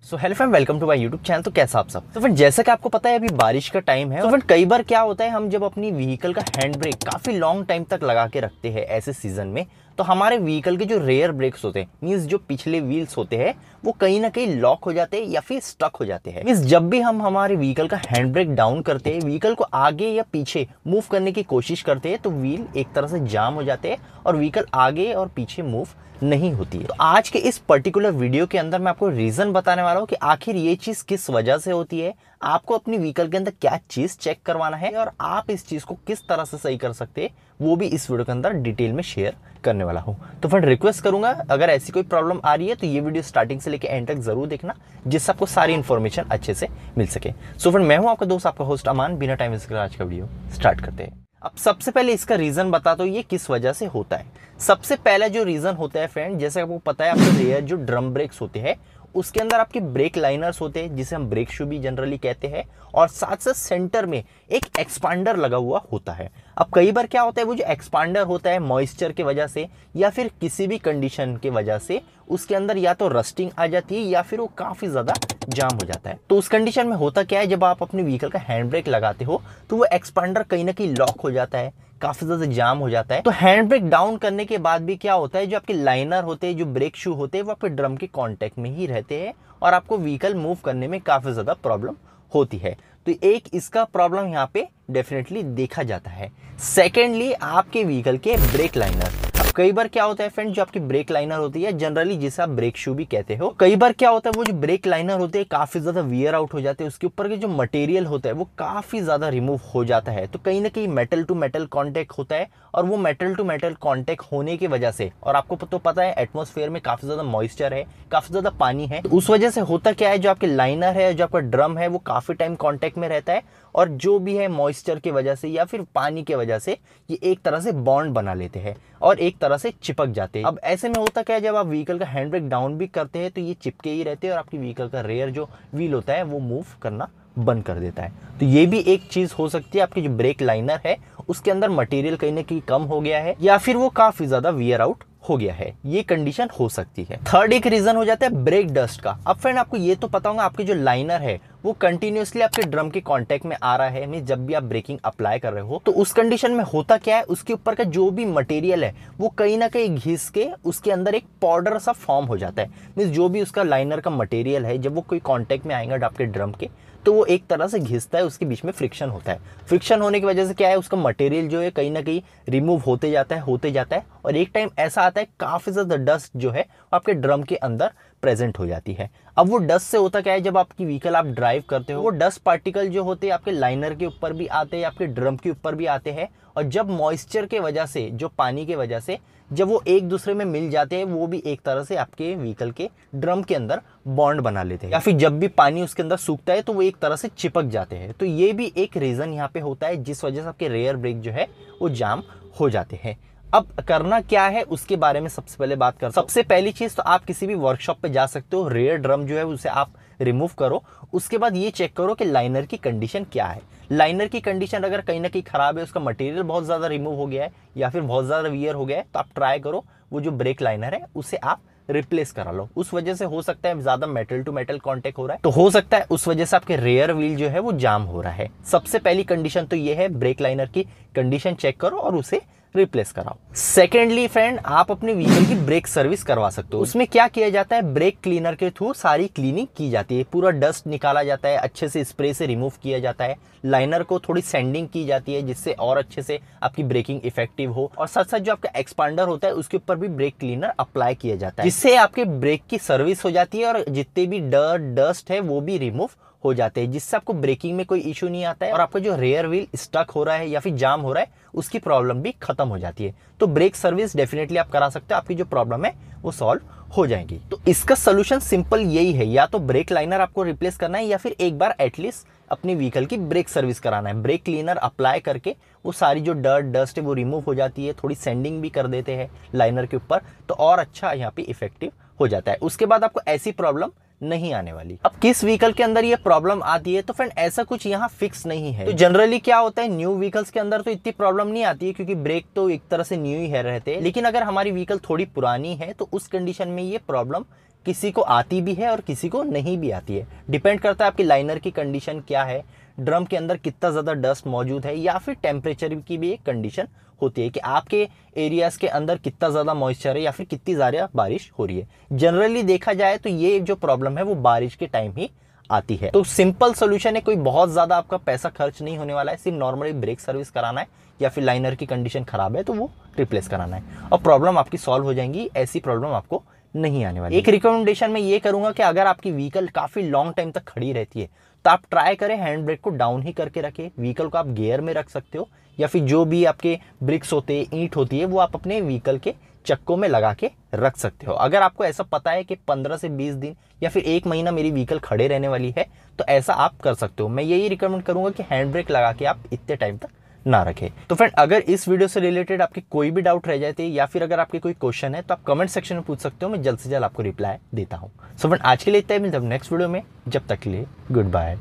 So hello friend, welcome to my YouTube channel. तो कैसा आप सब। तो फ्रेंड जैसा कि आपको पता है अभी बारिश का टाइम है। तो फ्रेंड कई बार क्या होता है, हम जब अपनी व्हीकल का हैंड ब्रेक काफी लॉन्ग टाइम तक लगा के रखते हैं ऐसे सीजन में, तो हमारे व्हीकल के जो रेयर ब्रेक्स होते हैं, मींस जो पिछले व्हील्स होते हैं, वो कहीं ना कहीं लॉक हो जाते हैं या फिर स्टक हो जाते हैं। मींस जब भी हम हमारे व्हीकल का हैंड ब्रेक डाउन करते हैं, व्हीकल को आगे या पीछे मूव करने की कोशिश करते हैं, तो व्हील एक तरह से जाम हो जाते हैं और व्हीकल आगे और पीछे मूव नहीं होती है। तो आज के इस पर्टिकुलर वीडियो के अंदर मैं आपको रीजन बताने वाला हूँ कि आखिर ये चीज किस वजह से होती है, आपको अपनी व्हीकल के अंदर क्या चीज चेक करवाना है और आप इस चीज को किस तरह से सही कर सकते हैं, वो भी इस वीडियो के अंदर डिटेल में शेयर करने वाला हूँ। तो फ्रेंड रिक्वेस्ट करूंगा, अगर ऐसी कोई प्रॉब्लम आ रही है तो ये वीडियो स्टार्टिंग से लेकर एंड तक जरूर देखना, जिससे आपको सारी इन्फॉर्मेशन अच्छे से मिल सके। सो फ्रेंड मैं हूँ आपका दोस्त, आपका होस्ट अमान। बिना टाइम वेस्ट करे आज का वीडियो स्टार्ट करते हैं। अब सबसे पहले इसका रीजन बता दो, ये किस वजह से होता है। सबसे पहला जो रीजन होता है फ्रेंड, जैसे आपको पता है, आपके रेयर जो ड्रम ब्रेक्स होते हैं उसके अंदर आपके ब्रेक लाइनर्स होते हैं, जिसे हम ब्रेक शू भी जनरली कहते हैं, और साथ साथ सेंटर में एक एक्सपांडर लगा हुआ होता है। अब कई बार क्या होता है, वो जो एक्सपांडर होता है मॉइस्चर की वजह से या फिर किसी भी कंडीशन की वजह से उसके अंदर या तो रस्टिंग आ जाती है या फिर वो काफी ज्यादा जाम हो जाता है। तो उस कंडीशन में होता क्या है, जब आप अपने व्हीकल का हैंड ब्रेक लगाते हो तो वो एक्सपांडर कहीं ना कहीं लॉक हो जाता है, काफी ज्यादा जाम हो जाता है। तो हैंड ब्रेक डाउन करने के बाद भी क्या होता है, जो आपके लाइनर होते हैं, जो ब्रेक शू होते हैं, वो आपके ड्रम के कांटेक्ट में ही रहते हैं और आपको व्हीकल मूव करने में काफी ज्यादा प्रॉब्लम होती है। तो एक इसका प्रॉब्लम यहाँ पे डेफिनेटली देखा जाता है। सेकेंडली आपके व्हीकल के ब्रेक लाइनर। अब कई बार क्या होता है फ्रेंड, जो आपकी ब्रेक लाइनर होती है जनरली जिसे आप ब्रेक शू भी कहते हो, कई बार क्या होता है वो जो ब्रेक लाइनर होते हैं काफी ज्यादा वियर आउट हो जाते हैं, उसके ऊपर के जो मटेरियल होता है वो काफी ज्यादा रिमूव हो जाता है। तो कहीं ना कहीं मेटल टू मेटल कॉन्टेक्ट होता है, और वो मेटल टू मेटल कॉन्टेक्ट होने की वजह से, और आपको तो पता है एटमॉस्फेयर में काफी ज्यादा मॉइस्चर है, काफी ज्यादा पानी है, तो उस वजह से होता क्या है, जो आपके लाइनर है, जो आपका ड्रम है, वो काफी टाइम कॉन्टेक्ट में रहता है, और जो भी है मॉइस्चर की वजह से या फिर पानी की वजह से ये एक तरह से बॉन्ड बना लेते हैं और एक तरह से चिपक जाते हैं। अब ऐसे में होता क्या है, जब आप व्हीकल का हैंड ब्रेक डाउन भी करते हैं तो ये चिपके ही रहते हैं और आपकी व्हीकल का रेयर जो व्हील होता है वो मूव करना बंद कर देता है। तो ये भी एक चीज हो सकती है, आपकी जो ब्रेक लाइनर है उसके अंदर मटेरियल कहीं ना कहीं कम हो गया है या फिर वो काफी ज्यादा वियर आउट हो गया है, ये कंडीशन हो सकती है। थर्ड एक रीजन हो जाता है ब्रेक डस्ट का। अब फ्रेंड आपको ये तो पता होगा, आपके जो लाइनर है वो कंटिन्यूअसली आपके ड्रम के कांटेक्ट में आ रहा है, मींस जब भी आप ब्रेकिंग अप्लाई कर रहे हो तो उस कंडीशन में होता क्या है, उसके ऊपर का जो भी मटेरियल है वो कहीं ना कहीं घिस के उसके अंदर एक पाउडर सा फॉर्म हो जाता है। मींस जो भी उसका लाइनर का मटेरियल है, जब वो कोई कांटेक्ट में आएगा आपके ड्रम के, तो वो एक तरह से घिसता है, उसके बीच में फ्रिक्शन होता है। फ्रिक्शन होने की वजह से क्या है, उसका मटेरियल जो है कहीं ना कहीं रिमूव होते जाता है, और एक टाइम ऐसा आता है काफी ज्यादा डस्ट जो है आपके ड्रम के अंदर प्रेजेंट हो जाती है। अब वो डस्ट से होता क्या है, जब आपकी व्हीकल आप ड्राइव करते हो, वो डस्ट पार्टिकल जो होते हैं आपके लाइनर के ऊपर भी आते हैं, आपके ड्रम के ऊपर भी आते हैं, और जब मॉइस्चर के वजह से, जो पानी के वजह से जब वो एक दूसरे में मिल जाते हैं, वो भी एक तरह से आपके व्हीकल के ड्रम के अंदर बॉन्ड बना लेते हैं, या फिर जब भी पानी उसके अंदर सूखता है तो वो एक तरह से चिपक जाते हैं। तो ये भी एक रीजन यहाँ पे होता है जिस वजह से आपके रेयर ब्रेक जो है वो जाम हो जाते हैं। अब करना क्या है उसके बारे में सबसे पहले बात करते हैं। सबसे पहली चीज तो आप किसी भी वर्कशॉप पे जा सकते हो, रेयर ड्रम जो है उसे आप रिमूव करो। उसके बाद ये चेक करो कि लाइनर की कंडीशन क्या है। लाइनर की कंडीशन अगर कहीं ना कहीं खराब है, उसका मटेरियल बहुत ज्यादा रिमूव हो गया है या फिर बहुत ज्यादा वियर हो गया है, तो आप ट्राई करो वो जो ब्रेक लाइनर है उसे आप रिप्लेस करा लो। उस वजह से हो सकता है ज्यादा मेटल टू मेटल कांटेक्ट हो रहा है, तो हो सकता है उस वजह से आपके रेयर व्हील जो है वो जाम हो रहा है। सबसे पहली कंडीशन तो ये है, ब्रेक लाइनर की कंडीशन चेक करो और उसे रिप्लेस कराओ। सेकेंडली फ्रेंड, आप अपने व्हीकल की ब्रेक सर्विस करवा सकते हो। उसमें क्या किया जाता है, ब्रेक क्लीनर के थ्रू सारी क्लीनिंग की जाती है, पूरा डस्ट निकाला जाता है, अच्छे से स्प्रे से रिमूव किया जाता है, लाइनर को थोड़ी सैंडिंग की जाती है जिससे और अच्छे से आपकी ब्रेकिंग इफेक्टिव हो, और साथ साथ जो आपका एक्सपांडर होता है उसके ऊपर भी ब्रेक क्लीनर अप्लाई किया जाता है, जिससे आपके ब्रेक की सर्विस हो जाती है और जितने भी डस्ट है वो भी रिमूव हो जाते हैं, जिससे आपको ब्रेकिंग में कोई इशू नहीं आता है और आपका जो रेयर व्हील स्टक हो रहा है या फिर जाम हो रहा है उसकी प्रॉब्लम भी खत्म हो जाती है। तो ब्रेक सर्विस डेफिनेटली आप करा सकते हो, आपकी जो प्रॉब्लम है वो सॉल्व हो जाएगी। तो इसका सोल्यूशन सिंपल यही है, या तो ब्रेक लाइनर आपको रिप्लेस करना है या फिर एक बार एटलीस्ट अपनी व्हीकल की ब्रेक सर्विस कराना है। ब्रेक क्लीनर अप्लाई करके वो सारी जो डस्ट है वो रिमूव हो जाती है, थोड़ी सैंडिंग भी कर देते हैं लाइनर के ऊपर, तो और अच्छा यहाँ पे इफेक्टिव हो जाता है। उसके बाद आपको ऐसी प्रॉब्लम नहीं आने वाली। अब किस व्हीकल के अंदर ये प्रॉब्लम आती है, तो फ्रेंड ऐसा कुछ यहाँ फिक्स नहीं है। तो जनरली क्या होता है, न्यू व्हीकल्स के अंदर तो इतनी प्रॉब्लम नहीं आती है क्योंकि ब्रेक तो एक तरह से न्यू ही है रहते हैं, लेकिन अगर हमारी व्हीकल थोड़ी पुरानी है तो उस कंडीशन में ये प्रॉब्लम किसी को आती भी है और किसी को नहीं भी आती है। डिपेंड करता है आपकी लाइनर की कंडीशन क्या है, ड्रम के अंदर कितना ज़्यादा डस्ट मौजूद है, या फिर टेम्परेचर की भी एक कंडीशन होती है कि आपके एरियाज़ के अंदर कितना ज़्यादा मॉइस्चर है या फिर कितनी ज़्यादा बारिश हो रही है। जनरली देखा जाए तो ये जो प्रॉब्लम है वो बारिश के टाइम ही आती है। तो सिंपल सोल्यूशन है, कोई बहुत ज़्यादा आपका पैसा खर्च नहीं होने वाला है, सिर्फ नॉर्मली ब्रेक सर्विस कराना है या फिर लाइनर की कंडीशन खराब है तो वो रिप्लेस कराना है और प्रॉब्लम आपकी सॉल्व हो जाएंगी। ऐसी प्रॉब्लम आपको नहीं आने वाली। एक रिकमेंडेशन मैं ये करूंगा कि अगर आपकी व्हीकल काफ़ी लॉन्ग टाइम तक खड़ी रहती है तो आप ट्राई करें हैंड ब्रेक को डाउन ही करके रखें। व्हीकल को आप गियर में रख सकते हो या फिर जो भी आपके ब्रिक्स होते हैं, ईंट होती है, वो आप अपने व्हीकल के चक्कों में लगा के रख सकते हो। अगर आपको ऐसा पता है कि 15 से 20 दिन या फिर 1 महीना मेरी व्हीकल खड़े रहने वाली है तो ऐसा आप कर सकते हो। मैं यही रिकमेंड करूंगा कि हैंड ब्रेक लगा के आप इतने टाइम तक ना रखें। तो फ्रेंड, अगर इस वीडियो से रिलेटेड आपके कोई भी डाउट रह जाते या फिर अगर आपके कोई क्वेश्चन है तो आप कमेंट सेक्शन में पूछ सकते हो, मैं जल्द से जल्द आपको रिप्लाई देता हूँ। सो फ्रेंड, आज के लिए इतना ही, मिलता हूं नेक्स्ट वीडियो में। जब तक के लिए गुड बाय।